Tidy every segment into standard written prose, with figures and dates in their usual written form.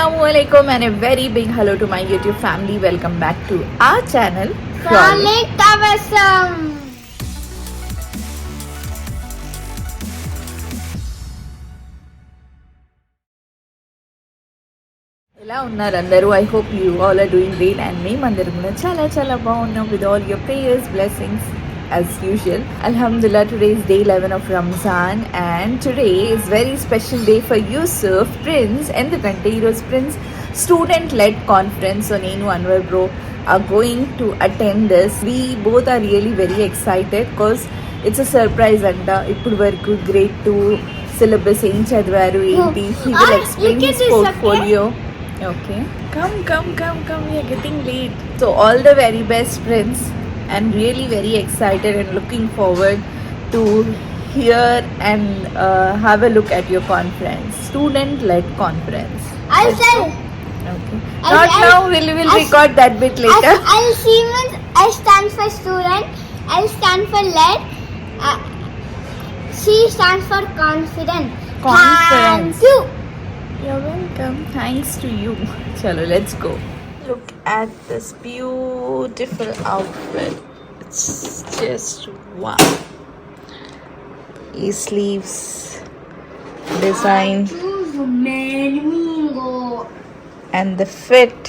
Assalamualaikum and a very big hello to my YouTube family. Welcome back to our channel. Frolic Kavasam. ఎలా ఉన్నారు అందరూ? I hope you all are doing great and మేమందరం కూడా చాలా చాలా బాగున్నాం with all your prayers blessings as usual. Alhamdulillah, today is day 11 of Ramzan and today is very special day for Yusuf Prince endukante ee roju Prince student led conference. So nenu Anwar bro are going to attend this. We both are really very excited because it's a surprise anta. Ippudu varaku grade 2 syllabus em chadvaru enti, he will explain his portfolio. Okay, come, we are getting late. So all the very best, Prince. I'm really very excited and looking forward to hear and have a look at your conference, student-led conference. I'll tell. Okay. Not now. We'll record that bit later. I'll see when I stand for student. I'll stand for led. C stands for confident. Conference. Thank you. You're welcome. Thanks to you. Chalo, let's go. Look at this beautiful outfit. It's just wow. These sleeves design and the fit,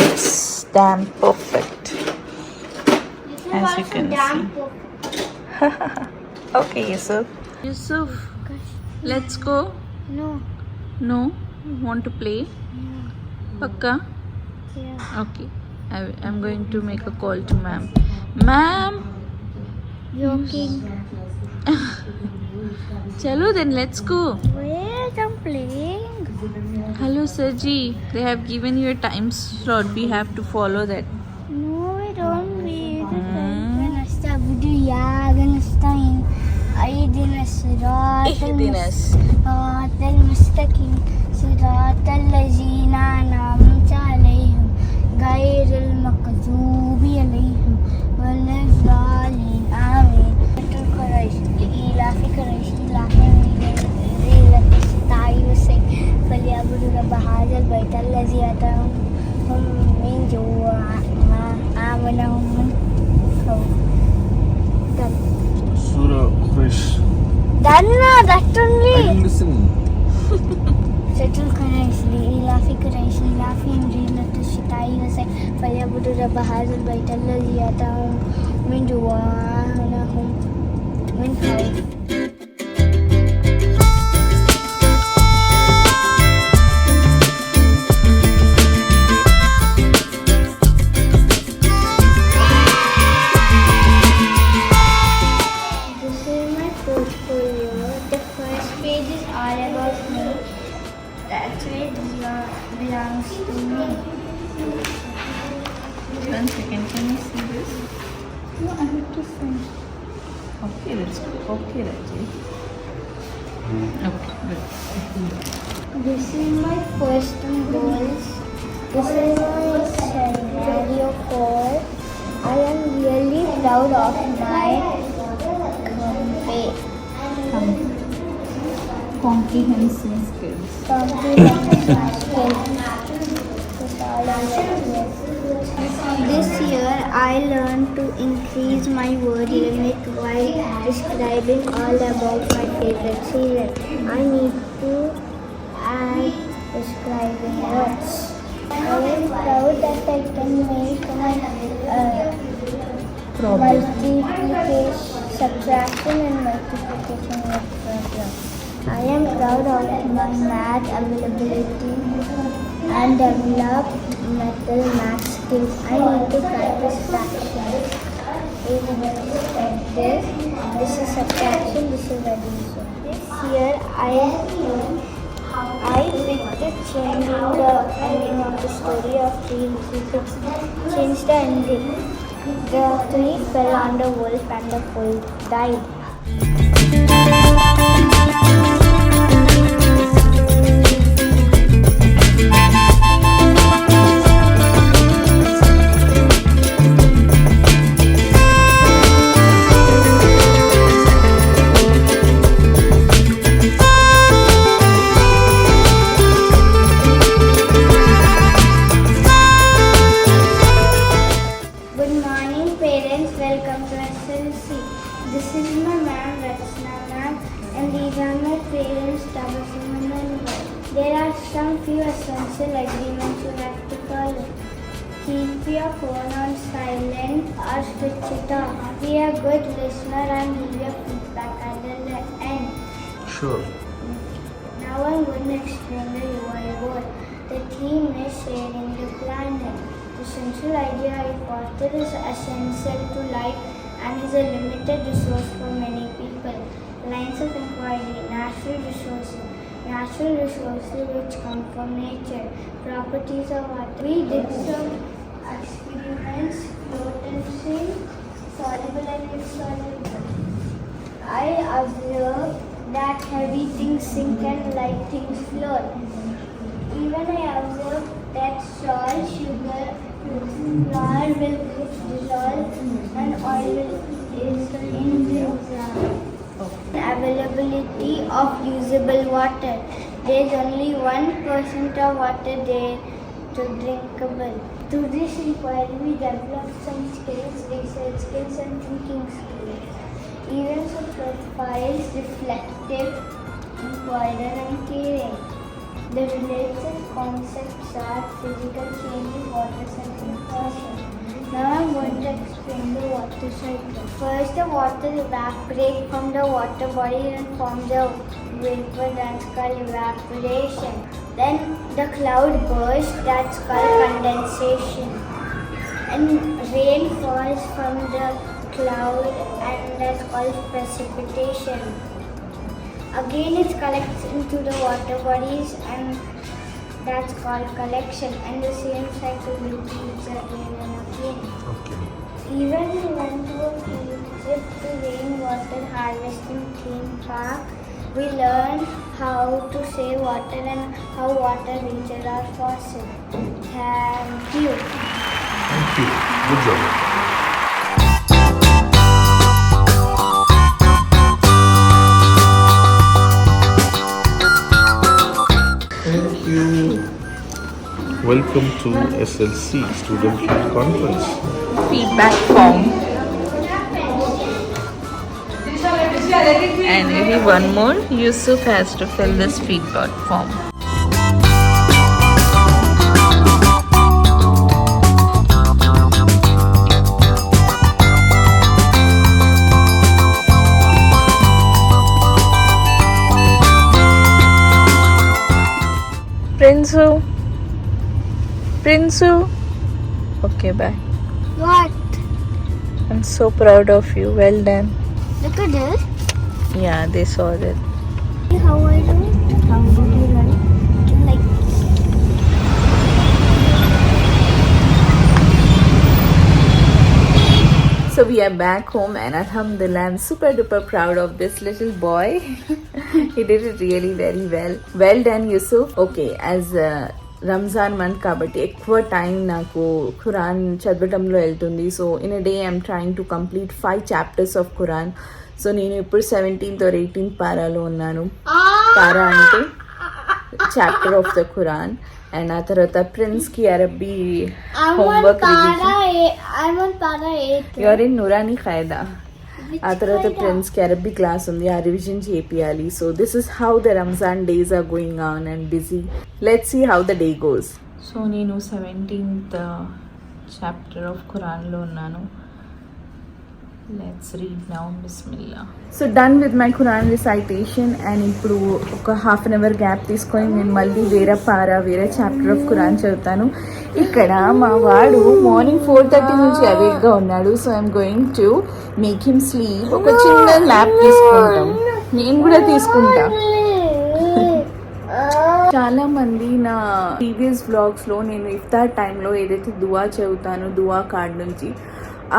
it's damn perfect, as you can see. Okay, Yusuf, let's go. No, you want to play? Pakka? Yeah. Okay, I'm going to make a call to ma'am. Joking. Chalo then, let's go. Wait, I'm playing. Hello Sergi, they have given you a time slot, we have to follow that. No, I don't read it. Ganastain. Aidinas Ihdinas Siratal Mustaqim. Siratal Lazina An'amta Alayhim. Ghayril Maghdubi Alayhim Waladdallin. Amin. Quraish Ilafi Quraish Ilafi Zilat Tayyusay Falyabudu Rabb Hadzal Bayt Allazi atahum min ju'a ma amanahum min khawf. Surah Quraish. Danna, that only. I'm listening. Settle Quraish Ilafi Quraish Ilafi Zilat Tayyusay Falyabudu Rabb Hadzal Bayt Allazi atahum min ju'a amanahum min khawf. Belongs to me. 1 second, can you see this? No, I have to send. Okay, let's go. Okay, Raji. Okay, good. This is my first goals. This is my scenario for. I am really proud of my Comprehensive skills. This year I learned to increase my word limit while describing all about my favorite season. I need to add describing words. I am proud that I can make multiplication, subtraction and multiplication with problem. I am proud of my math availability and develop mental math skills. I need to practice fractions. This is subtraction, this is addition. This year I picked the changing the ending of the story of 3 little pigs. Changed the ending. The 3 fell on the wolf and the wolf died. some few essential agreements you have to follow. Keep your phone on silent or switch it off. Be a good listener and leave your feedback until the end. Sure. Now I'm going to explain the UI word. The theme is sharing the planet. The central idea is water is essential to life and is a limited resource for many people. Lines of inquiry, natural resources. Natural resources which come from nature. Properties of water. We did some experiments, potency, soluble and insoluble. I observed that heavy things sink and light things float. Even I observed that salt, sugar, flour will dissolve and oil is in the ground. Availability of usable water. There is only 1% of water there to drinkable. Through this inquiry, we developed some skills, research skills and thinking skills. Events of profiles, reflective, inquirer and caring. The related concepts are physical changes, water cycle and process. Now I'm going to explain the water cycle. First, the water evaporates from the water body and forms a vapor that's called evaporation. Then the cloud bursts, that's called condensation. And rain falls from the cloud and that's called precipitation. Again it collects into the water bodies and that's called collection, and the same cycle repeats again and again. Okay. Even we went to a Egypt to rainwater harvesting theme park. We learned how to save water and how water reaches our faucet. Thank you. Thank you. Good job. Thank you. Welcome to SLC Student Conference. Feedback form. And maybe one more. Yusuf has to fill this feedback form. Prinsu. Okay, bye. What? I'm so proud of you. Well done. Look at this. Yeah, they saw that. How I do? How did you write? Like So we are back home and alhamdulillah, I'm super duper proud of this little boy. He did it really very well. Well done, Yusuf. Okay, as Ramzan month కాబట్టి ఎక్కువ time నాకు Quran చదవటంలో వెళ్తుంది. So in a day I'm trying to complete 5 chapters of Quran. So నేను ఇప్పుడు 17th or 18th పారాలో ఉన్నాను. పారా అంటే chapter of the Quran. And ఆ తర్వాత ప్రిన్స్కి అరబీ homework your in Noorani Qaida. ఆ తర్వాత ప్రిన్స్కి అరబీ క్లాస్ ఉంది, ఆ రివిజన్ చేపియాలి. So this is how the Ramzan days are going on and busy. Let's see how the day goes. So నేను 17th చాప్టర్ ఆఫ్ ఖురాన్లో ఉన్నాను. Let's read now. బిస్మిల్లా. So done with my Quran recitation. And ఇప్పుడు ఒక half an hour gap తీసుకొని నేను మళ్ళీ వేరే చాప్టర్ ఆఫ్ ఖురాన్ చదువుతాను. ఇక్కడ మా వాడు మార్నింగ్ 4:30 నుంచి అవేక్గా ఉన్నాడు. So I'm going to make him sleep. ఒక చిన్న ల్యాప్ తీసుకుంటాం, నేను కూడా తీసుకుంటా. చాలా మంది నా ప్రీవియస్ వ్లాగ్స్లో నేను ఇఫ్తార్ టైంలో ఏదైతే దువా చదువుతానో దువా కార్డ్ నుంచి,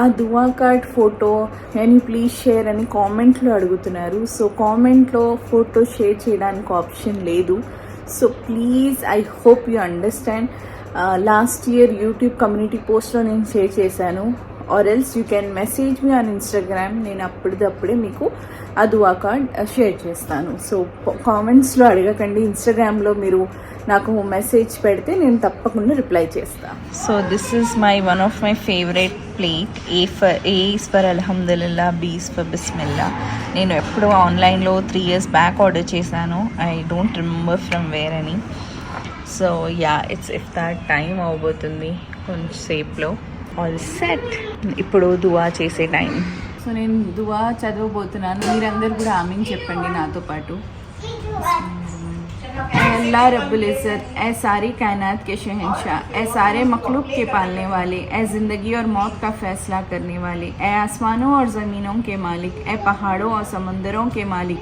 ఆ దువా కార్డ్ ఫోటో నేను ప్లీజ్ షేర్ అని కామెంట్లో అడుగుతున్నారు. సో కామెంట్లో ఫోటో షేర్ చేయడానికి ఆప్షన్ లేదు. So please I hope you understand. Last year YouTube community పోస్ట్లో నేను షేర్ చేశాను. Or else you can message me on Instagram. నేను అప్పటిదప్పుడే మీకు ఆ దువా కార్డ్ షేర్ చేస్తాను. సో కామెంట్స్లో అడగకండి, ఇన్స్టాగ్రామ్లో మీరు నాకు మెసేజ్ పెడితే నేను తప్పకుండా రిప్లై చేస్తాను. So this is one of my favourite plate. A is for అల్హమ్దులిల్లా, బీ ఈస్ ఫర్ బిస్మిల్లా. నేను ఎప్పుడో ఆన్లైన్లో 3 years బ్యాక్ ఆర్డర్ చేశాను. I don't remember from where అని. సో యా ఇట్స్ ఇఫ్తార్ టైం అవబోతుంది కొంచెంసేపులో. All set. ఇప్పుడు దువా చేసే టైం. సో నేను దువా చదవబోతున్నాను, మీరందరూ కూడా ఆమీన్ చెప్పండి నాతో పాటు. ए अल्लाह रब्बुल इज़्ज़त, ए सारी कायनात के शहंशाह, ए सारे मखलूक के पालने वाले, ए ज़िंदगी और मौत का फ़ैसला करने वाले, ए आसमानों और ज़मीनों के मालिक, ए पहाड़ों और समंदरों के मालिक,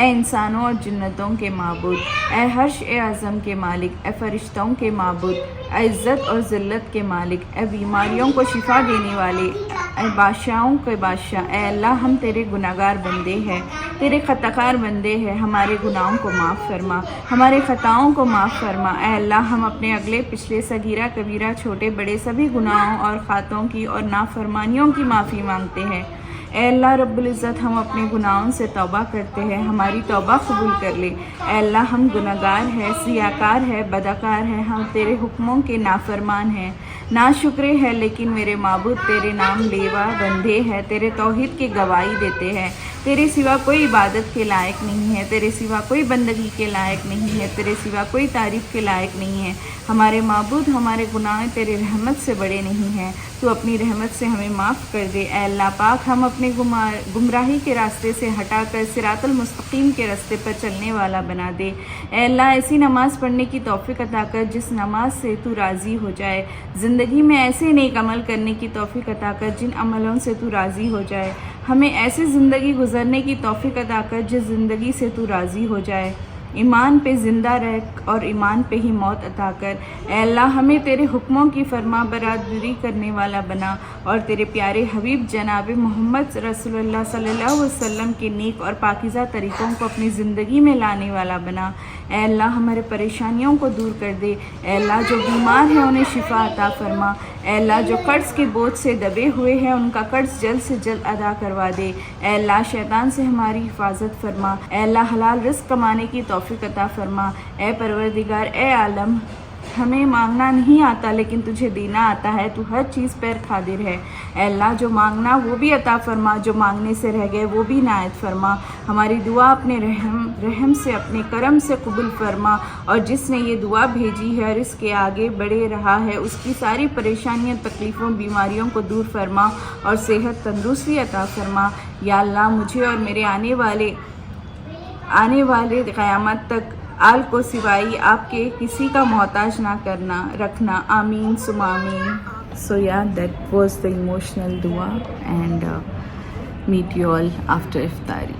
ए इंसानों और जिन्नतों के माबूद, ए हर्श ए आज़म के मालिक, ए फ़रिश्तों के माबूद, ए इज़्ज़त और ज़िल्लत के मालिक, ए बीमारियों को शिफा देने वाले, ए बादशाहों के बादशाह, ए अल्लाह हम तेरे गुनाहगार बंदे हैं, तेरे ख़ताकार बंदे हैं, हमारे गुनाहों को माफ़ फरमा, हमारे ख़ताओं को माफ़ फरमा। ए अल्लाह हम अपने अगले पिछले सगीरा कबीरा छोटे बड़े सभी गुनाहों और ख़ातों की और नाफरमानियों की माफ़ी मांगते हैं। ए अल्लाह रब्बुल इज़्ज़त हम अपने गुनाहों से तौबा करते हैं, हमारी तौबा कबूल कर ले। ए अल्लाह हम गुनाहगार हैं, सियाकार है, बदाकार है, हम तेरे हुक्मों के नाफरमान हैं, नाशुक्रे है, लेकिन मेरे माबूद तेरे नाम लेवा बंदे हैं, तेरे तौहीद की गवाही देते हैं। तेरे सिवा कोई इबादत के लायक नहीं है, तेरे सिवा कोई बंदगी के लायक नहीं है, तेरे सिवा कोई तारीफ़ के लायक नहीं है। हमारे माबूद हमारे गुनाह तेरे रहमत से बड़े नहीं हैं, तू अपनी रहमत से हमें माफ़ कर दे। ए अल्लाह पाक हम अपने गुमराही के रास्ते से हटाकर सिरातुल मुस्तकीम के रास्ते पर चलने वाला बना दे। ए अल्लाह ऐसी नमाज़ पढ़ने की तौफ़ीक़ अता कर जिस नमाज से तू राज़ी हो जाए। ज़िंदगी में ऐसे नेक अमल करने की तौफ़ीक़ अता कर जिन अमलों से तू राज़ी हो जाए। हमें ऐसी ज़िंदगी गुजरने की तौफ़ीक़ अता कर जिस ज़िंदगी से तू राज़ी हो जाए। ईमान पे ज़िंदा रह और ईमान पे ही मौत अता कर। ए अल्लाह हमें तेरे हुक्मों की फरमा बरदारी करने वाला बना और तेरे प्यारे हबीब जनाब मोहम्मद रसूलुल्लाह सल्लल्लाहु अलैहि वसल्लम के नेक और पाकीज़ा तरीक़ों को अपनी ज़िंदगी में लाने वाला बना। ए अल्लाह हमारे परेशानियों को दूर कर दे। ए अल्लाह जो बीमार हैं उन्हें शिफा अता फरमा। ए अल्लाह जो कर्ज़ के बोझ से दबे हुए हैं उनका कर्ज़ जल्द से जल्द अदा करवा दे। ए अल्लाह शैतान से हमारी हिफाजत फरमा। ए अल्लाह हलाल रिज़्क़ कमाने की तौफ़ीक़ अता फरमा। ए परवरदिगार ए आलम, हमें मांगना नहीं आता लेकिन तुझे देना आता है, तू हर चीज़ पर कादिर है। ए अल्लाह जो मांगना वो भी अता फरमा, जो मांगने से रह गए वो भी नायत फरमा। हमारी दुआ अपने रहम से अपने करम से कबूल फरमा और जिसने ये दुआ भेजी है और इसके आगे बढ़े रहा है उसकी सारी परेशानियों तकलीफ़ों बीमारियों को दूर फरमा और सेहत तंदुरुस्ती अता फरमा। या अल्लाह मुझे और मेरे आने वाले क़यामत तक आल को सिवाई आपके किसी का मोहताज ना करना रखना। आमीन सुम आमीन. So yeah, that was the emotional dua and meet you all after iftari.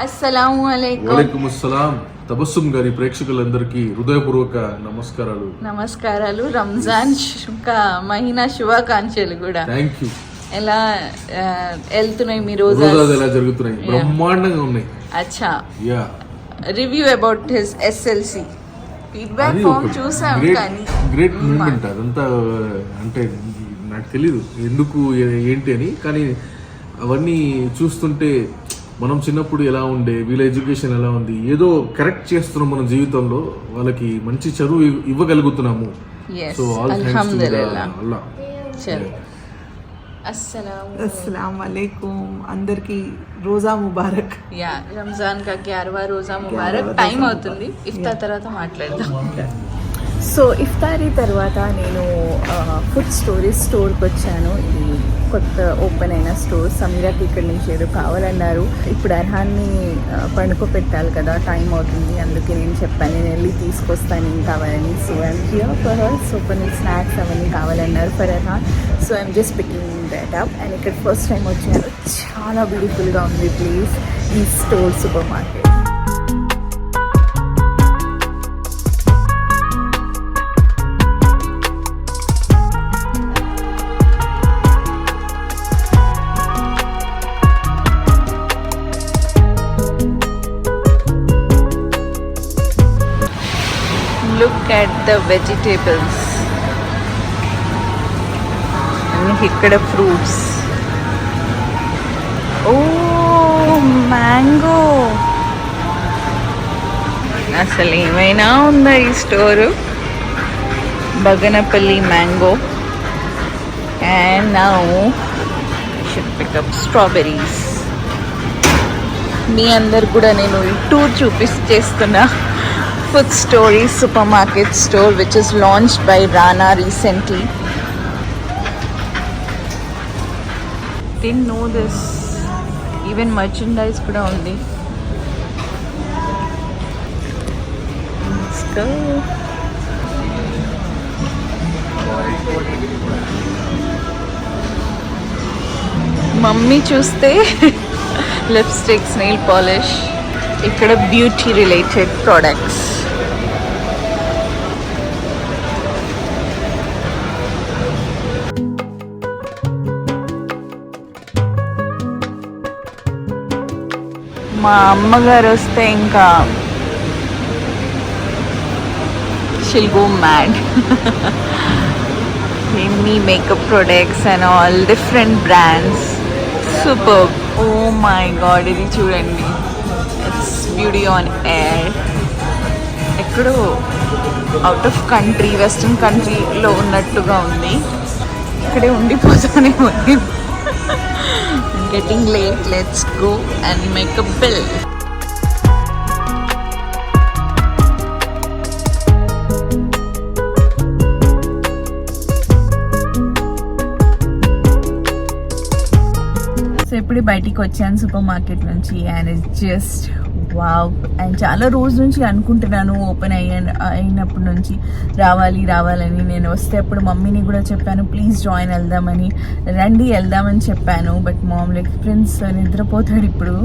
Assalamu alaikum. వాలేకుమ్ అస్సలాం. Tabassum గారి ప్రేక్షకులందరికీ హృదయపూర్వక నమస్కారాలు. రంజాన్ మహినా శుభాకాంక్షలు కూడా. Thank you. ఎలా వెళ్తున్నాయి మీ రోజాలు ఎలా జరుగుతున్నాయి? బ్రహ్మాండంగా ఉన్నాయి. అచ్చా. Yeah. Review about his SLC feedback form చూసాం కానీ గ్రేట్ మూమెంట్ అదంతా. అంటే నాకు తెలీదు ఎందుకు ఏంటి అని, కానీ అవన్నీ చూస్తుంటే మనం చిన్నప్పుడు ఎలా ఉండే, వీళ్ళ ఎడ్యుకేషన్ ఎలా ఉంది, ఏదో కరెక్ట్ చేస్తున్నాం మన జీవితంలో, వాళ్ళకి మంచి చదువు ఇవ్వగలుగుతున్నాము. So all thanks to Allah. अस्सलाम वालेकुम. అందరికి రోజా ముబారక్. యా రంజాన్ కా 11వ రోజా ముబారక్. టైం అవుతుంది, ఇఫ్తార్ తర్వాత మాట్లాడదాం. సో ఇఫ్తారీ తర్వాత నేను ఫుడ్ స్టోర్కి వచ్చాను. ఇది కొత్త ఓపెన్ అయిన స్టోర్. సమీరాకి ఇక్కడి నుంచి ఏదో కావాలన్నారు. ఇప్పుడు అర్హాన్ని పండుకోపెట్టాలి కదా, టైం అవుతుంది, అందుకే నేను చెప్పాను నేను వెళ్ళి తీసుకొస్తాను ఏం కావాలని. So I'm here for her. So కొన్ని స్నాక్స్ అవన్నీ కావాలన్నారు for Arhan. So I'm just picking that up. And ఇక్కడ ఫస్ట్ టైం వచ్చాను. చాలా బ్యూటిఫుల్గా ఉంది ప్లేస్, ఈ store super market. Look at the vegetables. And ఇక్కడ fruits. Oh, mango. అసలు ఏమైనా ఉందా ఈ store? Banganapalli mango. And now I should pick up strawberries. మీ అందరు కూడా నేను ఈ టూర్ చేస్తున్నా Food Story supermarket store which is launched by Rana recently. Didn't know this. Even merchandise kuda undi. Let's go. Mummy చూస్తే లిప్స్టిక్స్, నెయిల్ పాలిష్, ఇక్కడ beauty related products. మా అమ్మగారు వస్తే ఇంకా she'll go mad. Many makeup products and all different brands. Superb. Oh my god, ఇది చూడండి. It's beauty on air. ఎక్కడో out of country, western కంట్రీలో ఉన్నట్టుగా ఉంది. ఇక్కడే ఉండిపోతానే ఉంది. Getting late. Let's go and make a bill. So ఇప్పుడే బయటికి వచ్చాను సూపర్ మార్కెట్ నుంచి and it's just wow. And చాలా రోజు నుంచి అనుకుంటున్నాను ఓపెన్ అయినప్పటి నుంచి రావాలని. నేను వస్తే అప్పుడు మమ్మీని కూడా చెప్పాను ప్లీజ్ జాయిన్ వెళ్దామని చెప్పాను. బట్ మామ్ లైక్ ప్రిన్స్ నిద్రపోతాడు ఇప్పుడు,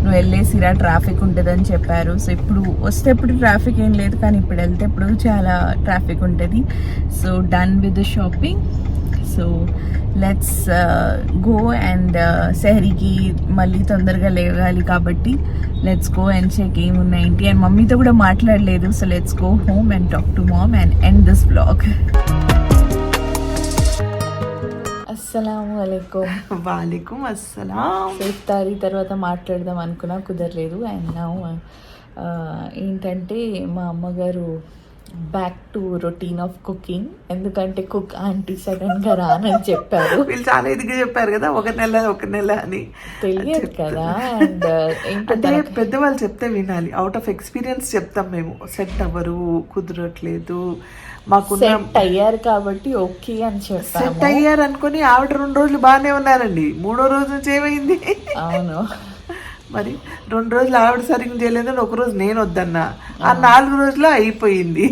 నువ్వు వెళ్ళేసిరా ట్రాఫిక్ ఉంటుందని చెప్పారు. సో ఇప్పుడు వస్తే ఇప్పుడు ట్రాఫిక్ ఏం లేదు, కానీ ఇప్పుడు వెళ్తే ఇప్పుడు చాలా ట్రాఫిక్ ఉంటుంది. So done with the shopping. So let's go and సెహరీకి మళ్ళీ తొందరగా లేవాలి కాబట్టి లెట్స్ గో అండ్ చెక్ ఏమున్నాయేంటి. అండ్ మమ్మీతో కూడా మాట్లాడలేదు. So let's go home and talk to mom and end this vlog. అస్సలాము అలైకుం. వాలేకుం అస్సలాం. సో ఇఫ్తారీ తర్వాత మాట్లాడదాం అనుకున్నా, కుదరలేదు. అండ్ నా ఏంటంటే మా అమ్మగారు back to routine of cooking. ఎందుకంటే కుక్ ఆంటీ సడన్ గా రానని చెప్పారు. వీళ్ళు చాలా ఇదిగా చెప్పారు కదా, ఒక నెల అని. తెలియదు కదా. అండ్ అంటే పెద్దవాళ్ళు చెప్తే వినాలి. అవుట్ ఆఫ్ ఎక్స్పీరియన్స్ చెప్తాం మేము. సెట్ అవ్వరు, కుదరట్లేదు, మాకు సెట్ అయ్యారు కాబట్టి ఓకే అని చెప్పాము. సెట్ అయ్యారు అనుకుని ఆవిడ 2 రోజులు బాగానే ఉన్నారండి. 3వ రోజు నుంచి ఏమైంది? అవును, మరి 2 రోజులు ఆవిడ సరిగ్గా చేయలేదని 1 రోజు నేను వద్దన్నా. ఆ 4 రోజులు అయిపోయింది.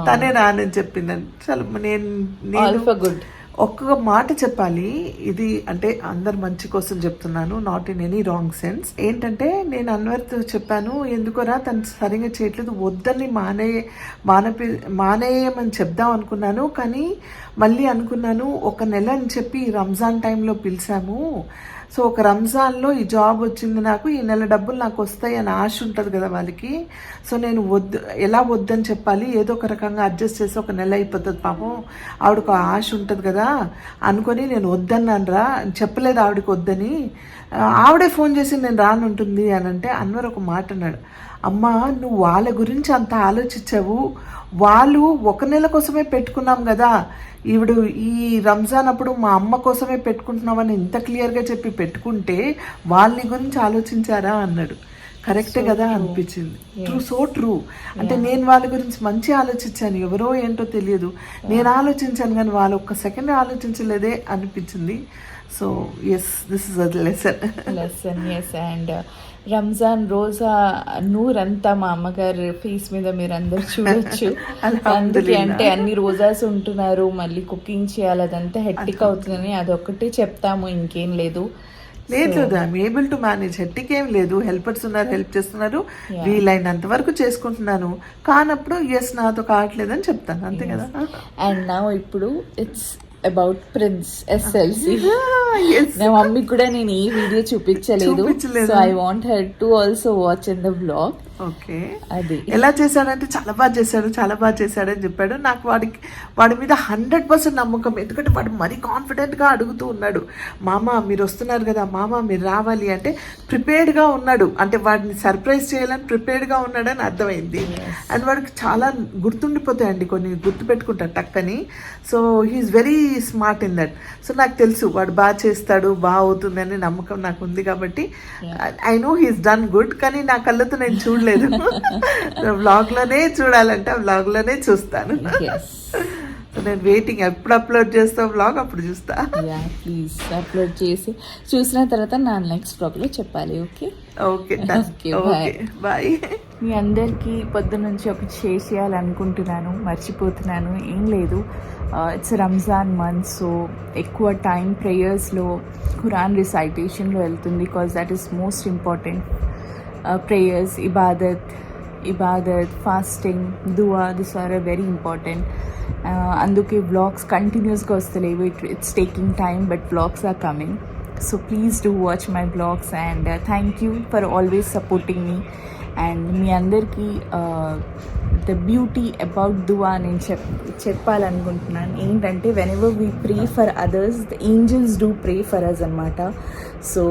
తనే రానని చెప్పిందని. అసలు నేను గుడ్. ఒక్క మాట చెప్పాలి. ఇది అంటే అందరు మంచి కోసం చెప్తున్నాను, not in any wrong sense. ఏంటంటే నేను అన్వర్తో చెప్పాను, ఎందుకోరా తను సరిగ్గా చేయట్లేదు, వద్దని మానేయమని చెప్దాం అనుకున్నాను. కానీ మళ్ళీ అనుకున్నాను, 1 నెల అని చెప్పి రంజాన్ టైంలో పిలిచాము. సో ఒక రంజాన్లో ఈ జాబ్ వచ్చింది నాకు, ఈ నెల డబ్బులు నాకు వస్తాయి అని ఆశ ఉంటుంది కదా వాళ్ళకి. సో నేను ఎలా వద్దని చెప్పాలి, ఏదో ఒక రకంగా అడ్జస్ట్ చేసి 1 నెల అయిపోతుంది పాపం, ఆవిడకు ఆశ ఉంటుంది కదా అనుకొని నేను వద్దన్నానరా. చెప్పలేదు ఆవిడకి వద్దని. ఆవిడే ఫోన్ చేసి నేను రానుంటుంది అని అంటే అన్వర్ ఒక మాట అన్నాడు, అమ్మ నువ్వు వాళ్ళ గురించి అంత ఆలోచించావు, వాళ్ళు 1 నెల కోసమే పెట్టుకున్నాం కదా, ఈవిడు ఈ రంజాన్ అప్పుడు మా అమ్మ కోసమే పెట్టుకుంటున్నామని ఇంత క్లియర్గా చెప్పి పెట్టుకుంటే వాళ్ళని గురించి ఆలోచించారా అన్నాడు. కరెక్టే కదా అనిపించింది. So true. అంటే నేను వాళ్ళ గురించి మంచి ఆలోచించాను, ఎవరో ఏంటో తెలియదు, నేను ఆలోచించాను కానీ వాళ్ళు 1 సెకండ్ ఆలోచించలేదే అనిపించింది. So yes, this is a lesson. Yes. And Ramzan రోజా నూరంతా మా అమ్మగారు ఫేస్ మీద మీరు అందరు చూడొచ్చు. అందుకే అంటే అన్ని రోజాస్ ఉంటున్నారు, మళ్ళీ కుకింగ్ చేయాలి, అదంతా హెక్టిక్ అవుతుందని అదొక్కటే చెప్తాము, ఇంకేం లేదు. లేదు, ఐఎమ్ ఏబుల్ టు మేనేజ్. హెట్టిక్ ఏం లేదు, హెల్పర్స్ ఉన్నారు, హెల్ప్ చేస్తున్నారు, వీలైనంత వరకు చేసుకుంటున్నాను. కానప్పుడు ఎస్ నాతో కావట్లేదని చెప్తాను, అంతే కదా. అండ్ నా ఇప్పుడు ఇట్స్ అబౌట్ ప్రిన్స్ ఎస్ఎల్సి. నా మమ్మీ కూడా నేను ఈ వీడియో చూపించలేదు. So I want her to also watch in the vlog. Okay, అది ఎలా చేశాడంటే చాలా బాగా చేశాడని చెప్పాడు. నాకు వాడి మీద 100% నమ్మకం. ఎందుకంటే వాడు మరీ కాన్ఫిడెంట్గా అడుగుతూ ఉన్నాడు, మామ మీరు వస్తున్నారు కదా, మామ మీరు రావాలి అంటే ప్రిపేర్డ్గా ఉన్నాడు. అంటే వాడిని సర్ప్రైజ్ చేయాలని ప్రిపేర్డ్గా ఉన్నాడని అర్థమైంది. అండ్ వాడికి చాలా గుర్తుండిపోతాయండి, కొన్ని గుర్తుపెట్టుకుంటాడు టక్కని. So he is very smart in that. So నాకు తెలుసు వాడు బాగా చేస్తాడు, బాగా అవుతుంది అనే నమ్మకం నాకు ఉంది. కాబట్టి I know he is done good. కానీ నా కళ్ళతో నేను చూడలేదు చూడలేదు. వ్లాగ్లోనే చూడాలంటే ఆ వ్లాగ్లోనే చూస్తాను. ఎస్, సో నేను వెయిటింగ్, ఎప్పుడు అప్లోడ్ చేస్తావు వ్లాగ్ అప్పుడు చూస్తా. యా ప్లీజ్ అప్లోడ్ చేసి చూసిన తర్వాత నా నెక్స్ట్ బ్లాగ్లో చెప్పాలి. Okay okay Okay, okay bye. మీ అందరికీ పొద్దు నుంచి ఒకటి షేర్ చేయాలనుకుంటున్నాను, మర్చిపోతున్నాను. ఏం లేదు, ఇట్స్ రంజాన్ మంత్, సో ఎక్కువ టైం ప్రేయర్స్లో ఖురాన్ రిసైటేషన్లో వెళ్తుంది. Because that is most important. Prayers, ఇబాదత్, ఫాస్టింగ్, దువా, దిస్ ఆర్ వెరీ ఇంపార్టెంట్. అందుకే బ్లాగ్స్ కంటిన్యూస్గా వస్తలేవు. It's taking time, but blogs are coming. So please do watch my blogs and thank you for always supporting మీ. And మీ అందరికీ the beauty about దువా నేను చెప్పాలనుకుంటున్నాను. ఏంటంటే whenever we pray for others, the angels do pray for us అనమాట. So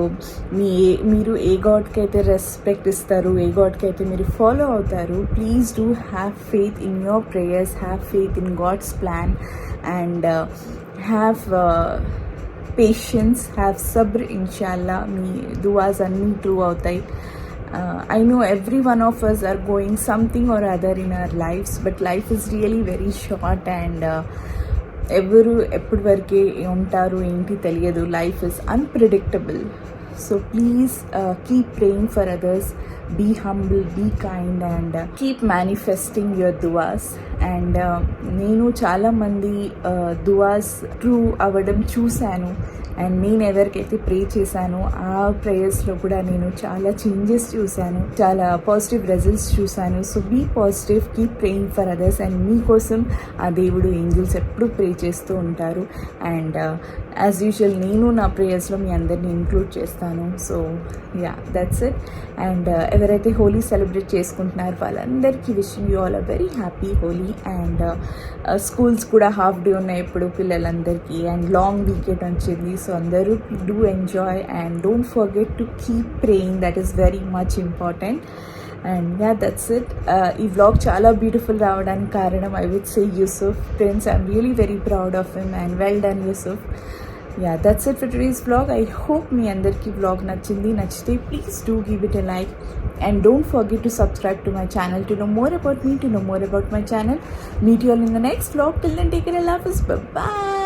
మీరు ఏ గాడ్కి అయితే రెస్పెక్ట్ ఇస్తారు, ఏ గాడ్కి అయితే మీరు ఫాలో అవుతారు, please do have faith in your prayers, have faith in God's plan and have patience, have సబ్ర్. ఇన్షాల్లా మీ దువాస్ అన్నీ ట్రూ అవుతాయి. I know every one of us are going something or other in our lives, but life is really very short and ఎవరు ఎప్పటి వరకే ఉంటారు ఏంటి తెలియదు. Life is unpredictable. So please keep praying for others, be humble, be kind and keep manifesting your duas. And నేను చాలామంది దువాస్ true అవ్వడం చూశాను. అండ్ నేను ఎవరికైతే ప్రే చేశానో ఆ ప్రేయర్స్లో కూడా నేను చాలా చేంజెస్ చూశాను, చాలా పాజిటివ్ రిజల్ట్స్ చూశాను. So be positive, keep praying for others. And మీకోసం ఆ దేవుడు, ఏంజల్స్ ఎప్పుడు ప్రే చేస్తూ ఉంటారు. అండ్ యాజ్ యూజువల్ నేను నా ప్రేయర్స్లో మీ అందరినీ ఇంక్లూడ్ చేస్తాను. So yeah, that's it. And ఎవరైతే హోలీ సెలబ్రేట్ చేసుకుంటున్నారో వాళ్ళందరికీ wishing you all a very happy Holi. And schools కూడా హాఫ్ డే ఉన్నాయి ఇప్పుడు పిల్లలందరికీ, అండ్ లాంగ్ వీకెండ్ వచ్చింది. సో అందరూ do enjoy and don't forget to keep praying, that is very much important. And yeah, that's it. ఈ vlog చాలా beautiful రావడానికి కారణం I would say Yusuf. Friends, I'm really very proud of him and well done Yusuf. Yeah, that's it for today's vlog. I hope మీ అందరికీ vlog నచ్చితే please do give it a like and don't forget to subscribe to my channel to know more about me, to know more about my channel. Meet you all in the next vlog. Till then, take care, love us, bye bye.